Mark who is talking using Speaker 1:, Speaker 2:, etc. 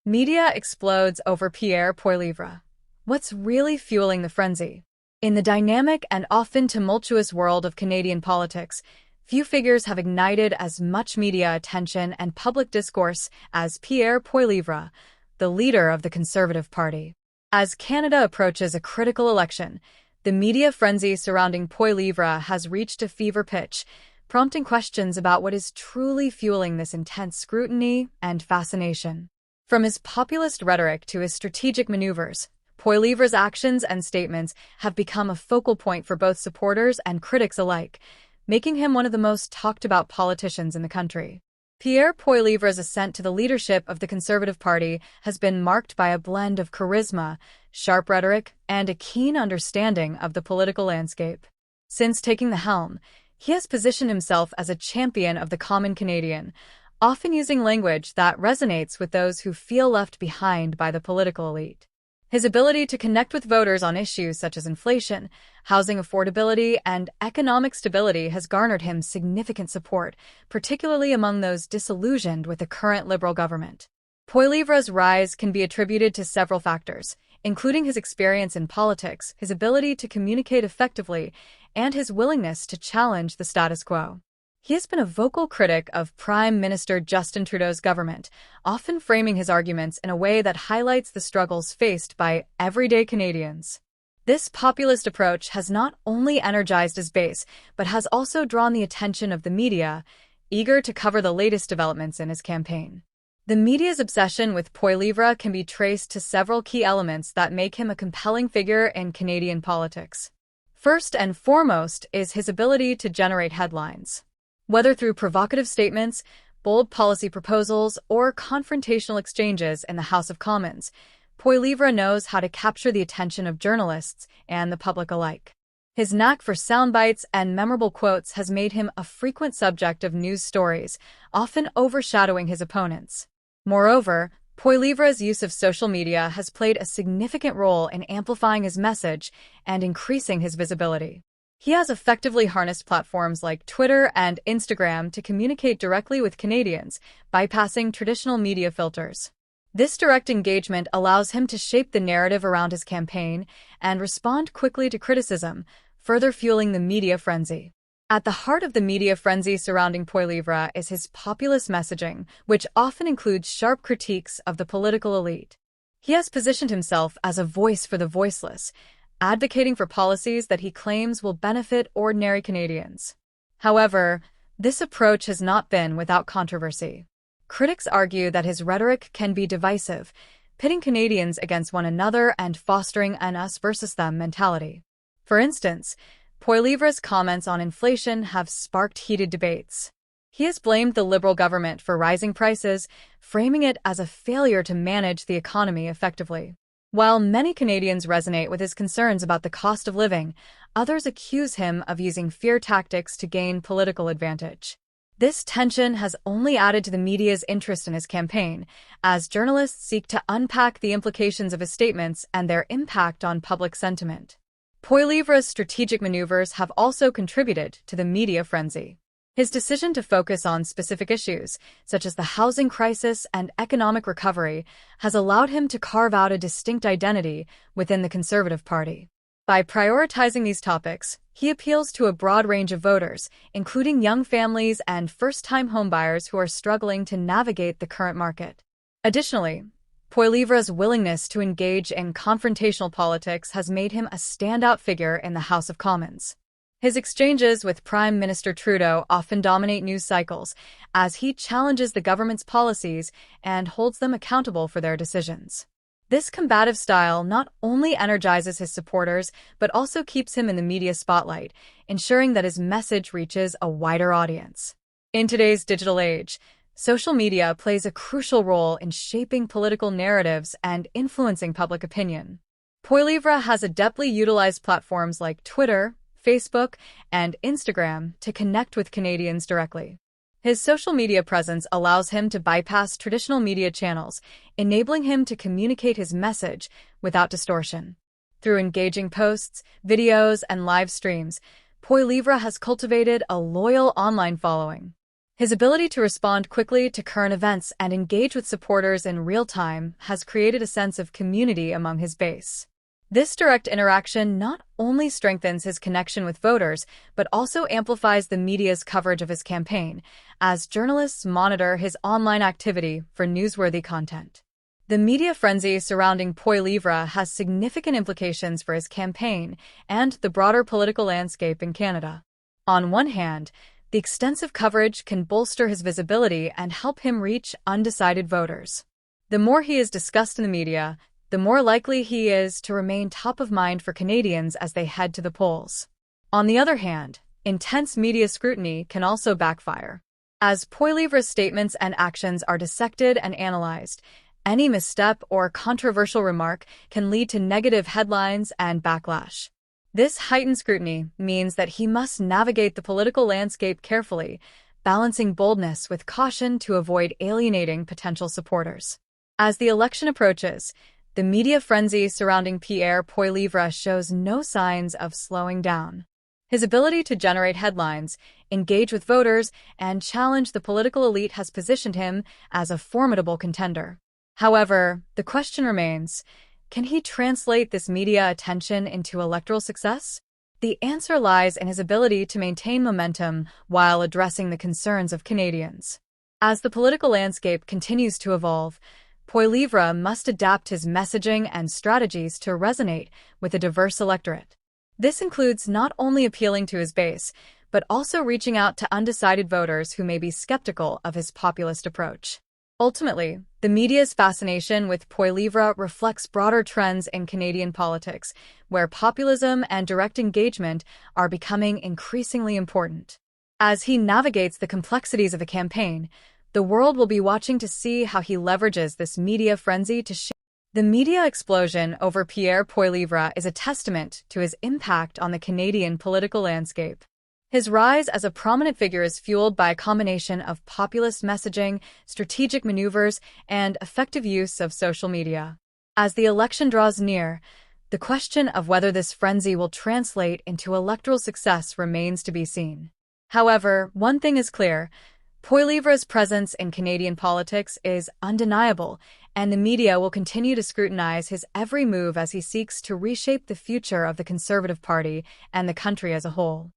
Speaker 1: Media explodes over Pierre Poilievre. What's really fueling the frenzy? In the dynamic and often tumultuous world of Canadian politics, few figures have ignited as much media attention and public discourse as Pierre Poilievre, the leader of the Conservative Party. As Canada approaches a critical election, the media frenzy surrounding Poilievre has reached a fever pitch, prompting questions about what is truly fueling this intense scrutiny and fascination. From his populist rhetoric to his strategic maneuvers, Poilievre's actions and statements have become a focal point for both supporters and critics alike, making him one of the most talked-about politicians in the country. Pierre Poilievre's ascent to the leadership of the Conservative Party has been marked by a blend of charisma, sharp rhetoric, and a keen understanding of the political landscape. Since taking the helm, he has positioned himself as a champion of the common Canadian, often using language that resonates with those who feel left behind by the political elite. His ability to connect with voters on issues such as inflation, housing affordability, and economic stability has garnered him significant support, particularly among those disillusioned with the current Liberal government. Poilievre's rise can be attributed to several factors, including his experience in politics, his ability to communicate effectively, and his willingness to challenge the status quo. He has been a vocal critic of Prime Minister Justin Trudeau's government, often framing his arguments in a way that highlights the struggles faced by everyday Canadians. This populist approach has not only energized his base, but has also drawn the attention of the media, eager to cover the latest developments in his campaign. The media's obsession with Poilievre can be traced to several key elements that make him a compelling figure in Canadian politics. First and foremost is his ability to generate headlines. Whether through provocative statements, bold policy proposals, or confrontational exchanges in the House of Commons, Poilievre knows how to capture the attention of journalists and the public alike. His knack for soundbites and memorable quotes has made him a frequent subject of news stories, often overshadowing his opponents. Moreover, Poilievre's use of social media has played a significant role in amplifying his message and increasing his visibility. He has effectively harnessed platforms like Twitter and Instagram to communicate directly with Canadians, bypassing traditional media filters. This direct engagement allows him to shape the narrative around his campaign and respond quickly to criticism, further fueling the media frenzy. At the heart of the media frenzy surrounding Poilievre is his populist messaging, which often includes sharp critiques of the political elite. He has positioned himself as a voice for the voiceless, advocating for policies that he claims will benefit ordinary Canadians. However, this approach has not been without controversy. Critics argue that his rhetoric can be divisive, pitting Canadians against one another and fostering an us versus them mentality. For instance, Poilievre's comments on inflation have sparked heated debates. He has blamed the Liberal government for rising prices, framing it as a failure to manage the economy effectively. While many Canadians resonate with his concerns about the cost of living, others accuse him of using fear tactics to gain political advantage. This tension has only added to the media's interest in his campaign, as journalists seek to unpack the implications of his statements and their impact on public sentiment. Poilievre's strategic maneuvers have also contributed to the media frenzy. His decision to focus on specific issues, such as the housing crisis and economic recovery, has allowed him to carve out a distinct identity within the Conservative Party. By prioritizing these topics, he appeals to a broad range of voters, including young families and first-time homebuyers who are struggling to navigate the current market. Additionally, Poilievre's willingness to engage in confrontational politics has made him a standout figure in the House of Commons. His exchanges with Prime Minister Trudeau often dominate news cycles, as he challenges the government's policies and holds them accountable for their decisions. This combative style not only energizes his supporters, but also keeps him in the media spotlight, ensuring that his message reaches a wider audience. In today's digital age, social media plays a crucial role in shaping political narratives and influencing public opinion. Poilievre has adeptly utilized platforms like Twitter, Facebook, and Instagram to connect with Canadians directly. His social media presence allows him to bypass traditional media channels, enabling him to communicate his message without distortion. Through engaging posts, videos, and live streams, Poilievre has cultivated a loyal online following. His ability to respond quickly to current events and engage with supporters in real time has created a sense of community among his base. This direct interaction not only strengthens his connection with voters, but also amplifies the media's coverage of his campaign, as journalists monitor his online activity for newsworthy content. The media frenzy surrounding Poilievre has significant implications for his campaign and the broader political landscape in Canada. On one hand, the extensive coverage can bolster his visibility and help him reach undecided voters. The more he is discussed in the media, the more likely he is to remain top of mind for Canadians as they head to the polls. On the other hand, intense media scrutiny can also backfire. As Poilievre's statements and actions are dissected and analyzed, any misstep or controversial remark can lead to negative headlines and backlash. This heightened scrutiny means that he must navigate the political landscape carefully, balancing boldness with caution to avoid alienating potential supporters. As the election approaches, the media frenzy surrounding Pierre Poilievre shows no signs of slowing down. His ability to generate headlines, engage with voters, and challenge the political elite has positioned him as a formidable contender. However, the question remains, can he translate this media attention into electoral success? The answer lies in his ability to maintain momentum while addressing the concerns of Canadians. As the political landscape continues to evolve, Poilievre must adapt his messaging and strategies to resonate with a diverse electorate. This includes not only appealing to his base, but also reaching out to undecided voters who may be skeptical of his populist approach. Ultimately, the media's fascination with Poilievre reflects broader trends in Canadian politics, where populism and direct engagement are becoming increasingly important. As he navigates the complexities of a campaign, the world will be watching to see how he leverages this media frenzy to shape. The media explosion over Pierre Poilievre is a testament to his impact on the Canadian political landscape. His rise as a prominent figure is fueled by a combination of populist messaging, strategic maneuvers, and effective use of social media. As the election draws near, the question of whether this frenzy will translate into electoral success remains to be seen. However, one thing is clear: Poilievre's presence in Canadian politics is undeniable, and the media will continue to scrutinize his every move as he seeks to reshape the future of the Conservative Party and the country as a whole.